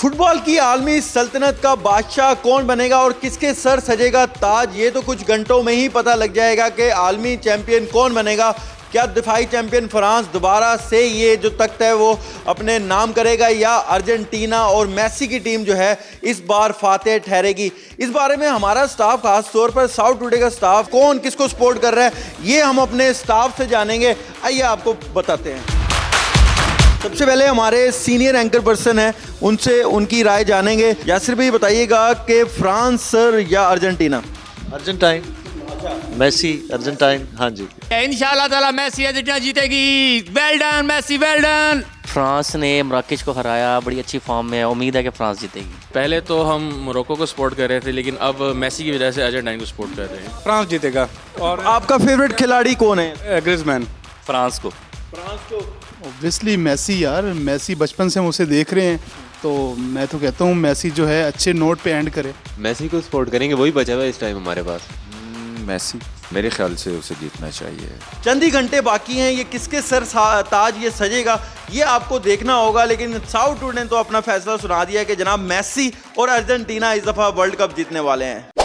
Football की आलमी सल्तनत का बादशाह कौन बनेगा और किसके सर सजेगा ताज, ये तो कुछ घंटों में ही पता लग जाएगा कि आलमी चैंपियन कौन बनेगा। क्या दिफाई चैंपियन फ्रांस दोबारा से ये जो तख्त है वो अपने नाम करेगा, या अर्जेंटीना और मेसी की टीम जो है इस बार फातेह ठहरेगी। इस बारे में हमारा स्टाफ, खास तौर पर साउथ टुडे का स्टाफ, कौन किसको सपोर्ट कर रहा है ये हम अपने स्टाफ से जानेंगे। आइए आपको बताते हैं। सबसे पहले हमारे सीनियर एंकर पर्सन है, उनसे उनकी राय जानेंगे। यासिर भाई बताइएगा कि फ्रांस सर या अर्जेंटीना? Argentine, Messi Argentine. हाँ जी, इंशाल्लाह ताला मेसी अर्जेंटीना जीतेगी। Well done Messi, well done. France ने मराकेश को हराया, बड़ी अच्छी फॉर्म में है, उम्मीद है कि फ्रांस जीतेगी। पहले तो हम मोरक्को को सपोर्ट कर रहे थे, लेकिन अब मेसी की वजह से अर्जेंटाइन को सपोर्ट कर रहे हैं। फ्रांस जीतेगा। और आपका फेवरेट खिलाड़ी कौन है? ग्रिजमैन। फ्रांस को। ऑब्वियसली मेसी यार, मेसी बचपन से हम उसे देख रहे हैं, तो मैं तो कहता हूँ मेसी जो है अच्छे नोट पे एंड करे। मेसी को सपोर्ट करेंगे, वही बचा हुआ है इस टाइम हमारे पास। मेसी, मेरे ख्याल से उसे जीतना चाहिए। चंद ही घंटे बाकी हैं, ये किसके सर ताज ये सजेगा ये आपको देखना होगा। लेकिन साउथ टुडे ने तो अपना फैसला सुना दिया कि जनाब मेसी और अर्जेंटीना इस दफ़ा वर्ल्ड कप जीतने वाले हैं।